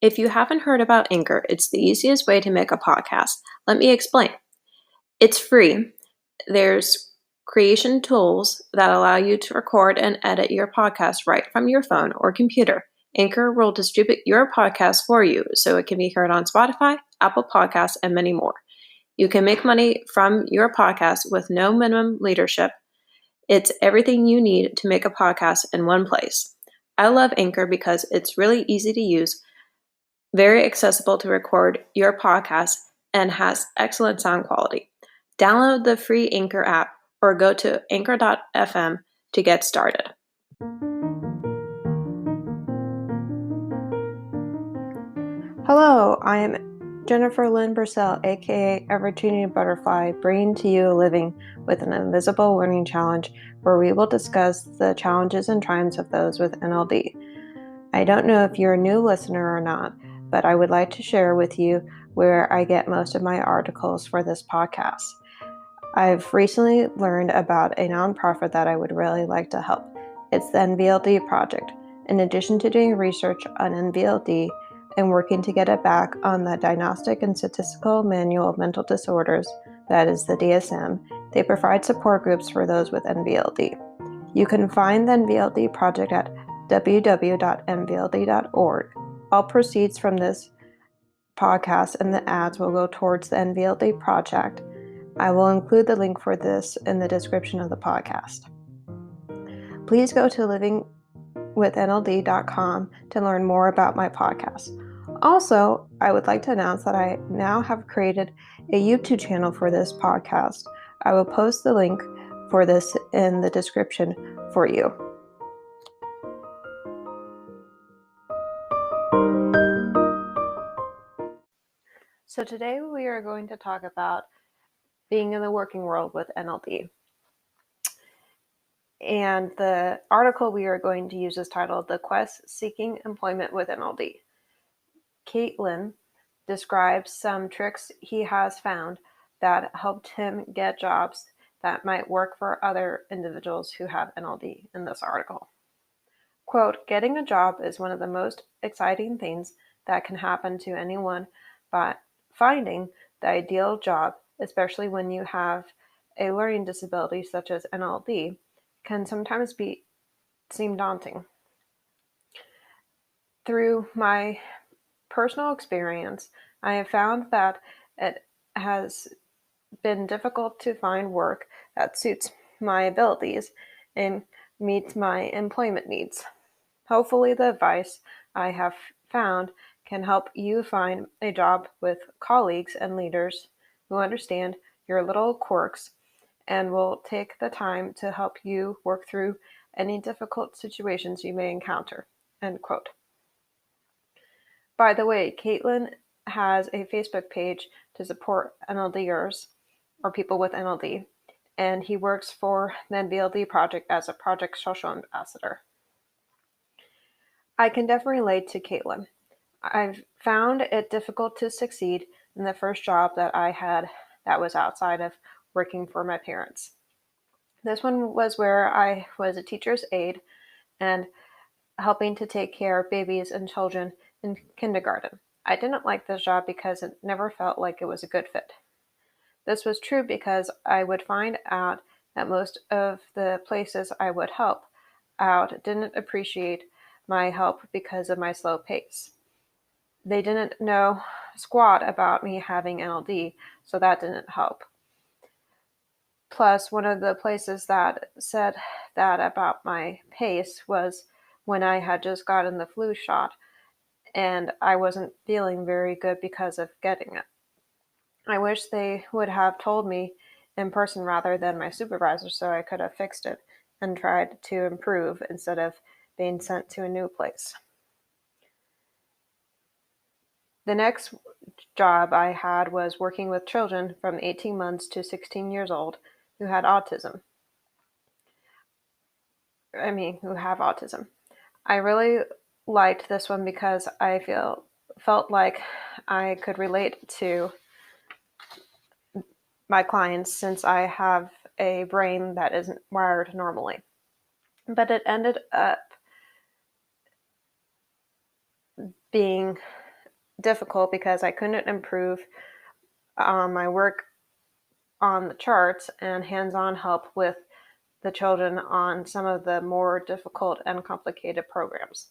If you haven't heard about Anchor, it's the easiest way to make a podcast. Let me explain. It's free. There's creation tools that allow you to record and edit your podcast right from your phone or computer. Anchor will distribute your podcast for you so it can be heard on Spotify, Apple Podcasts, and many more. You can make money from your podcast with no minimum leadership. It's everything you need to make a podcast in one place. I love Anchor because it's really easy to use, very accessible to record your podcast, and has excellent sound quality. Download the free Anchor app or go to anchor.fm to get started. Hello, I am Jennifer Lynn Purcell, aka Opportunity Butterfly, bringing to you a living with an invisible learning challenge where we will discuss the challenges and triumphs of those with NLD. I don't know if you're a new listener or not, but I would like to share with you where I get most of my articles for this podcast. I've recently learned about a nonprofit that I would really like to help. It's the NVLD project. In addition to doing research on NVLD and working to get it back on the Diagnostic and Statistical Manual of Mental Disorders, that is the DSM, they provide support groups for those with NVLD. You can find the NVLD project at www.nvld.org. All proceeds from this podcast and the ads will go towards the NVLD project. I will include the link for this in the description of the podcast. Please go to livingwithnld.com to learn more about my podcast. Also, I would like to announce that I now have created a YouTube channel for this podcast. I will post the link for this in the description for you. So today we are going to talk about being in the working world with NLD. And the article we are going to use is titled "The Quest Seeking Employment with NLD." Caitlin describes some tricks he has found that helped him get jobs that might work for other individuals who have NLD in this article. Quote, "Getting a job is one of the most exciting things that can happen to anyone, but finding the ideal job, especially when you have a learning disability such as NLD, can sometimes seem daunting. Through my personal experience, I have found that it has been difficult to find work that suits my abilities and meets my employment needs. Hopefully, the advice I have found can help you find a job with colleagues and leaders who understand your little quirks and will take the time to help you work through any difficult situations you may encounter." End quote. By the way, Caitlin has a Facebook page to support NLDers or people with NLD, and he works for the NVLD project as a project social ambassador. I can definitely relate to Caitlin. I've found it difficult to succeed in the first job that I had that was outside of working for my parents. This one was where I was a teacher's aide and helping to take care of babies and children in kindergarten. I didn't like this job because it never felt like it was a good fit. This was true because I would find out that most of the places I would help out didn't appreciate my help because of my slow pace. They didn't know squat about me having NLD, so that didn't help. Plus, one of the places that said that about my pace was when I had just gotten the flu shot, and I wasn't feeling very good because of getting it. I wish they would have told me in person rather than my supervisor so I could have fixed it and tried to improve instead of being sent to a new place. The next job I had was working with children from 18 months to 16 years old who have autism. I really liked this one because I felt like I could relate to my clients since I have a brain that isn't wired normally. But it ended up being difficult because I couldn't improve my work on the charts and hands-on help with the children on some of the more difficult and complicated programs.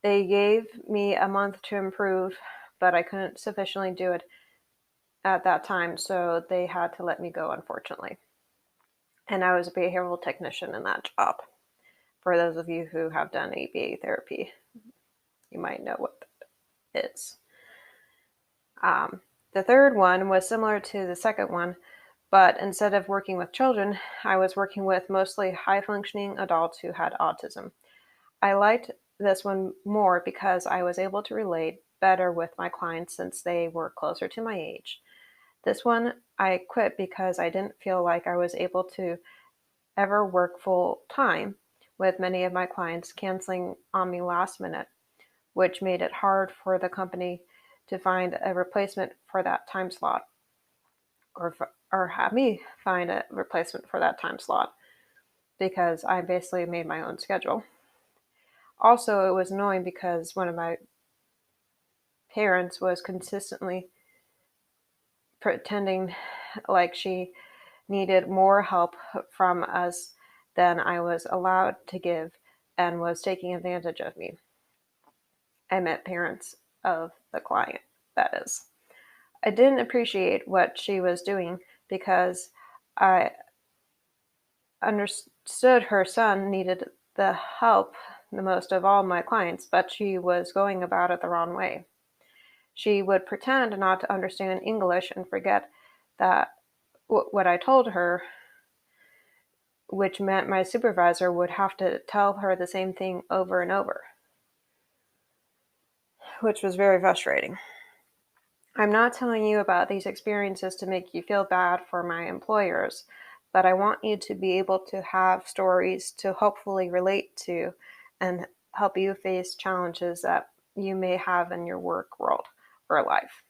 They gave me a month to improve, but I couldn't sufficiently do it at that time, so they had to let me go, unfortunately. And I was a behavioral technician in that job. For those of you who have done ABA therapy, you might know what that is. The third one was similar to the second one, but instead of working with children, I was working with mostly high-functioning adults who had autism. I liked this one more because I was able to relate better with my clients since they were closer to my age. This one I quit because I didn't feel like I was able to ever work full time, with many of my clients canceling on me last minute, which made it hard for the company to find a replacement for that time slot, or have me find a replacement for that time slot, because I basically made my own schedule. Also, it was annoying because one of my parents was consistently pretending like she needed more help from us than I was allowed to give and was taking advantage of me. I meant parents of the client, that is. I didn't appreciate what she was doing because I understood her son needed the help the most of all my clients, but she was going about it the wrong way. She would pretend not to understand English and forget that what I told her, which meant my supervisor would have to tell her the same thing over and over, which was very frustrating. I'm not telling you about these experiences to make you feel bad for my employers, but I want you to be able to have stories to hopefully relate to and help you face challenges that you may have in your work world or life.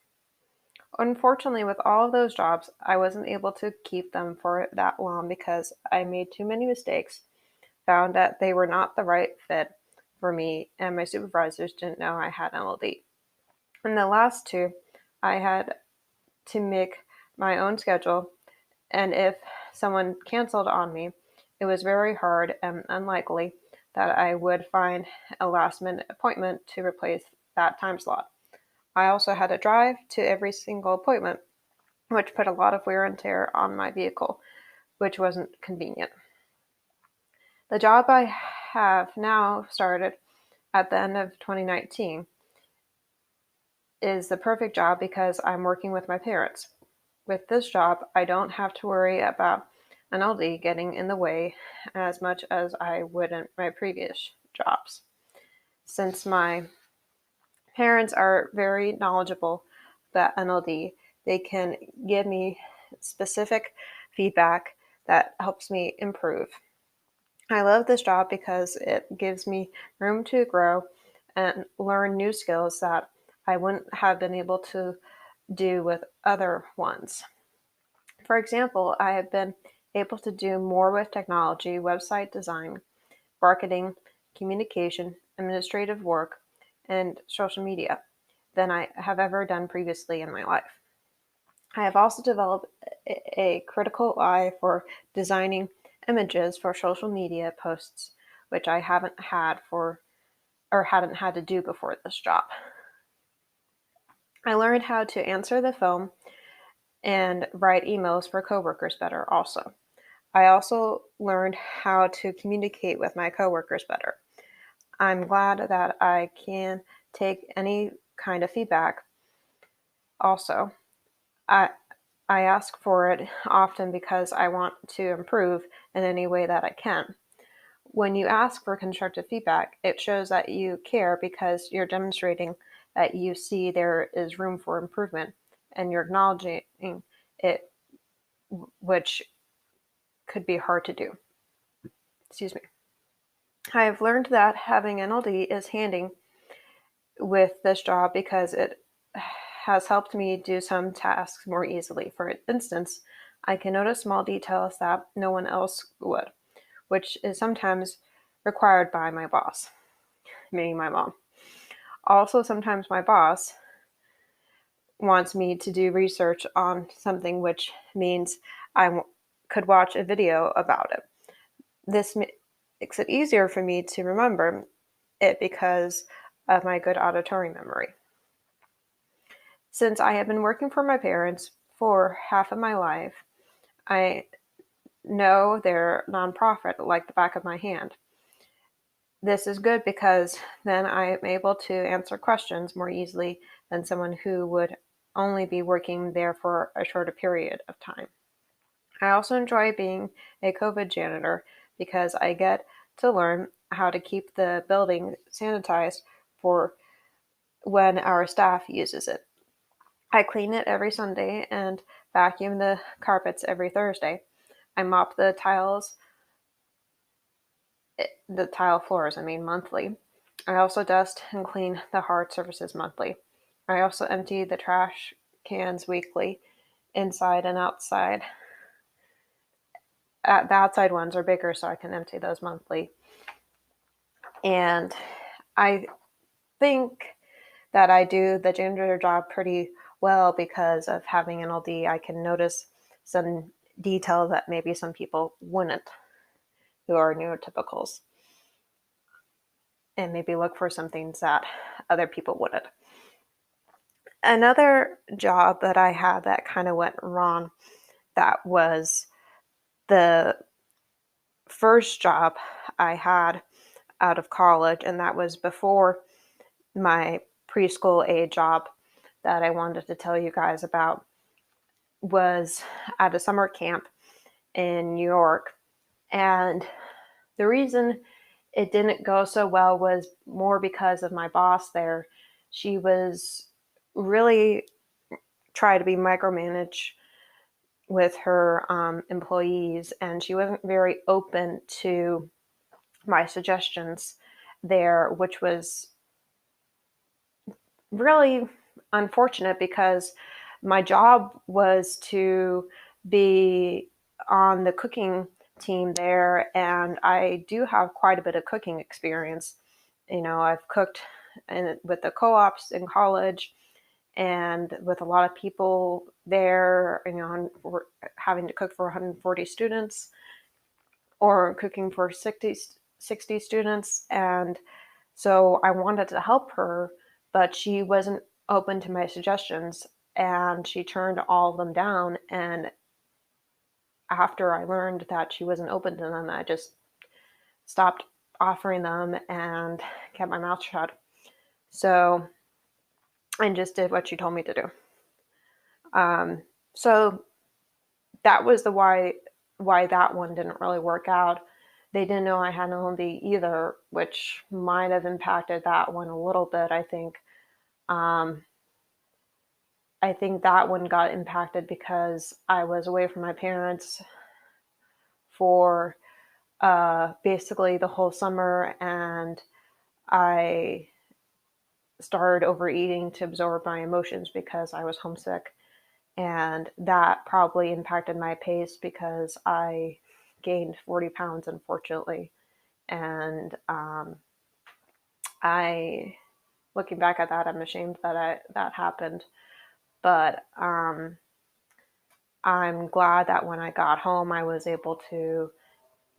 Unfortunately, with all of those jobs, I wasn't able to keep them for that long because I made too many mistakes, found that they were not the right fit for me, and my supervisors didn't know I had NLD. In the last two, I had to make my own schedule, and if someone canceled on me, it was very hard and unlikely that I would find a last-minute appointment to replace that time slot. I also had to drive to every single appointment, which put a lot of wear and tear on my vehicle, which wasn't convenient. The job I have now started at the end of 2019 is the perfect job because I'm working with my parents. With this job, I don't have to worry about NLD getting in the way as much as I would in my previous jobs. Since my parents are very knowledgeable about NLD, they can give me specific feedback that helps me improve. I love this job because it gives me room to grow and learn new skills that I wouldn't have been able to do with other ones. For example, I have been able to do more with technology, website design, marketing, communication, administrative work, and social media than I have ever done previously in my life. I have also developed a critical eye for designing images for social media posts, which I haven't had hadn't had to do before this job. I learned how to answer the phone and write emails for coworkers better also. I also learned how to communicate with my coworkers better. I'm glad that I can take any kind of feedback. Also, I ask for it often because I want to improve in any way that I can. When you ask for constructive feedback, it shows that you care because you're demonstrating that you see there is room for improvement and you're acknowledging it, which could be hard to do. Excuse me. I have learned that having NLD is handy with this job because it has helped me do some tasks more easily. For instance, I can notice small details that no one else would, which is sometimes required by my boss, meaning my mom. Also, sometimes my boss wants me to do research on something, which means I could watch a video about it. This makes it easier for me to remember it because of my good auditory memory. Since I have been working for my parents for half of my life, I know their nonprofit like the back of my hand. This is good because then I am able to answer questions more easily than someone who would only be working there for a shorter period of time. I also enjoy being a COVID janitor because I get to learn how to keep the building sanitized for when our staff uses it. I clean it every Sunday and vacuum the carpets every Thursday. I mop the tile floors, monthly. I also dust and clean the hard surfaces monthly. I also empty the trash cans weekly, inside and outside. The outside ones are bigger, so I can empty those monthly. And I think that I do the janitor job pretty well because of having NLD. I can notice some details that maybe some people wouldn't, who are neurotypicals, and maybe look for some things that other people wouldn't. Another job that I had that kind of went wrong, that was the first job I had out of college, and that was before my preschool age job that I wanted to tell you guys about, was at a summer camp in New York. And the reason it didn't go so well was more because of my boss there. She was really try to be micromanaged with her employees, and she wasn't very open to my suggestions there, which was really unfortunate because my job was to be on the cooking team there, and I do have quite a bit of cooking experience. I've cooked with the co-ops in college and with a lot of people there, we're having to cook for 140 students or cooking for 60 students. And so I wanted to help her, but she wasn't open to my suggestions, and she turned all of them down. And after I learned that she wasn't open to them, I just stopped offering them and kept my mouth shut. So I just did what she told me to do. So that was the why that one didn't really work out. They didn't know I had an NLD either, which might have impacted that one a little bit. I think that one got impacted because I was away from my parents for basically the whole summer, and I started overeating to absorb my emotions because I was homesick. And that probably impacted my pace because I gained 40 pounds, unfortunately. And looking back at that, I'm ashamed that happened. But I'm glad that when I got home, I was able to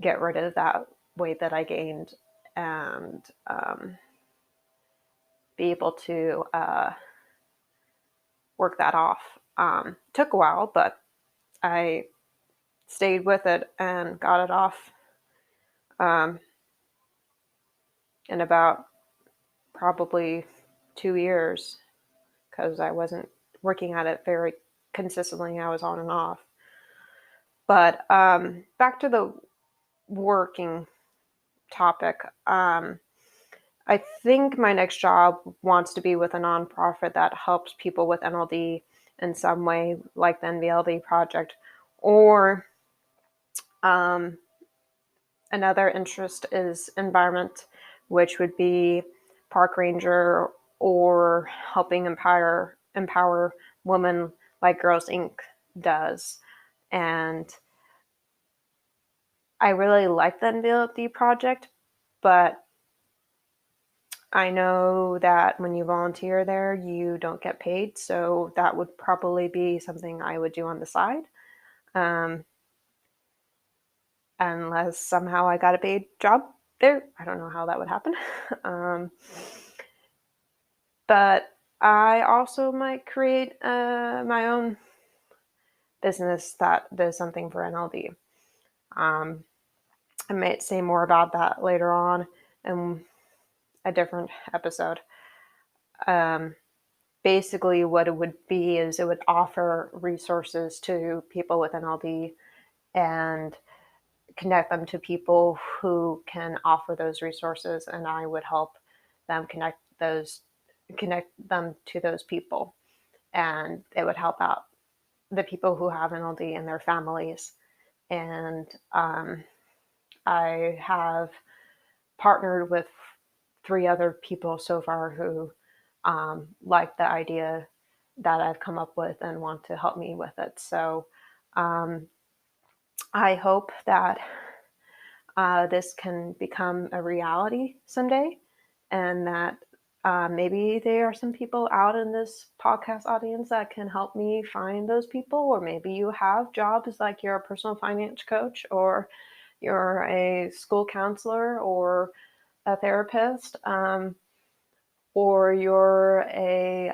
get rid of that weight that I gained and be able to work that off. Took a while, but I stayed with it and got it off in about probably 2 years because I wasn't working at it very consistently. I was on and off. But back to the working topic. I think my next job wants to be with a nonprofit that helps people with NLD in some way, like the NLD project, or another interest is environment, which would be park ranger or helping empower women like Girls Inc. does. And I really like the NLD project, but I know that when you volunteer there, you don't get paid, so that would probably be something I would do on the side. Unless somehow I got a paid job there. I don't know how that would happen. But I also might create my own business that does something for NLD. I might say more about that later on in a different episode. Basically, what it would be is it would offer resources to people with NLD and connect them to people who can offer those resources, and I would help them connect them to those people, and it would help out the people who have NLD and their families. And I have partnered with 3 other people so far who like the idea that I've come up with and want to help me with it. So I hope that this can become a reality someday, and that maybe there are some people out in this podcast audience that can help me find those people, or maybe you have jobs like you're a personal finance coach, or you're a school counselor, or a therapist, or you're a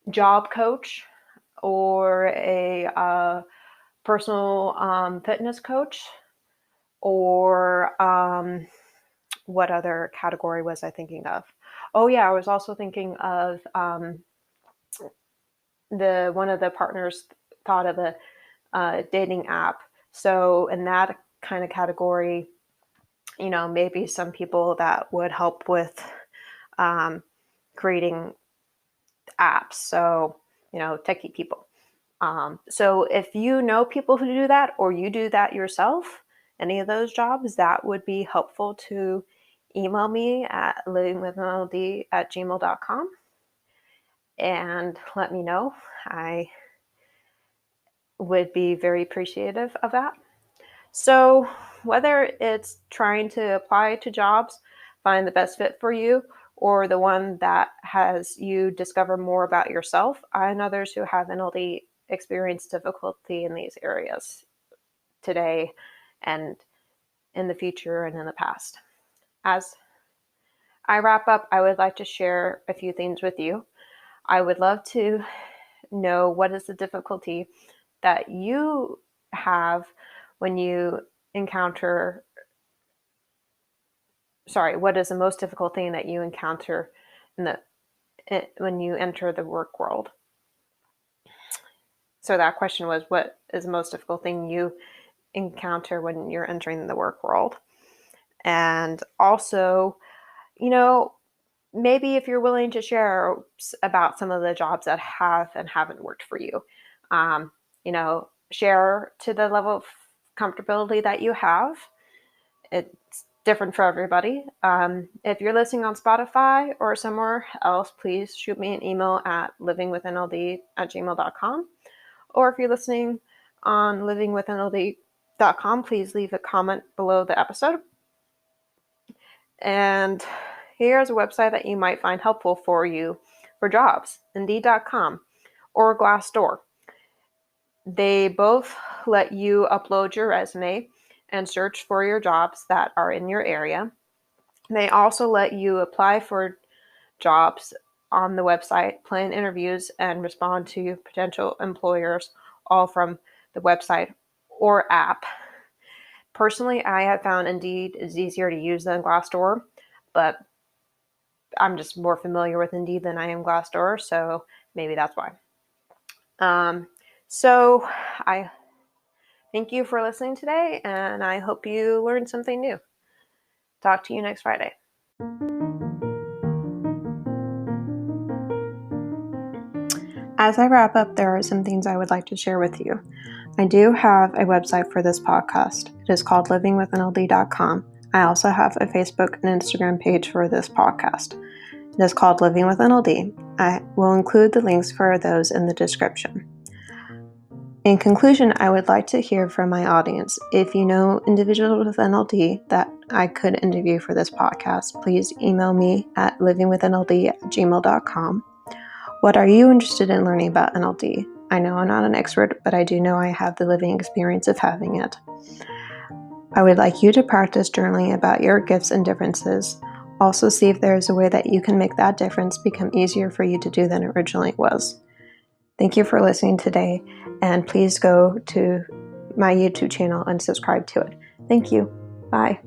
job coach, or a personal fitness coach, or what other category was I thinking of? Oh yeah, I was also thinking of one of the partners thought of a dating app. So in that kind of category, maybe some people that would help with creating apps. So, techie people. So if you know people who do that, or you do that yourself, any of those jobs, that would be helpful to email me at livingwithnld@gmail.com and let me know. I would be very appreciative of that. So whether it's trying to apply to jobs, find the best fit for you, or the one that has you discover more about yourself, I and others who have NLD experience difficulty in these areas today and in the future and in the past. As I wrap up, I would like to share a few things with you. I would love to know what is the difficulty that you have when you encounter what is the most difficult thing that you encounter when you enter the work world? So that question was, what is the most difficult thing you encounter when you're entering the work world? And also, maybe if you're willing to share about some of the jobs that have and haven't worked for you, share to the level of comfortability that you have. It's different for everybody. If you're listening on Spotify or somewhere else, please shoot me an email at livingwithnld@gmail.com. Or if you're listening on livingwithnld.com, please leave a comment below the episode. And here's a website that you might find helpful for you for jobs: Indeed.com or Glassdoor. They both let you upload your resume and search for your jobs that are in your area. They also let you apply for jobs on the website, plan interviews, and respond to potential employers, all from the website or app. Personally, I have found Indeed is easier to use than Glassdoor, but I'm just more familiar with Indeed than I am Glassdoor, so maybe that's why. So I thank you for listening today, and I hope you learned something new. Talk to you next Friday. As I wrap up, there are some things I would like to share with you. I do have a website for this podcast. It is called livingwithnld.com. I also have a Facebook and Instagram page for this podcast. It is called Living with NLD. I will include the links for those in the description. In conclusion, I would like to hear from my audience. If you know individuals with NLD that I could interview for this podcast, please email me at livingwithnld@gmail.com. What are you interested in learning about NLD? I know I'm not an expert, but I do know I have the living experience of having it. I would like you to practice journaling about your gifts and differences. Also see if there is a way that you can make that difference become easier for you to do than it originally was. Thank you for listening today, and please go to my YouTube channel and subscribe to it. Thank you. Bye.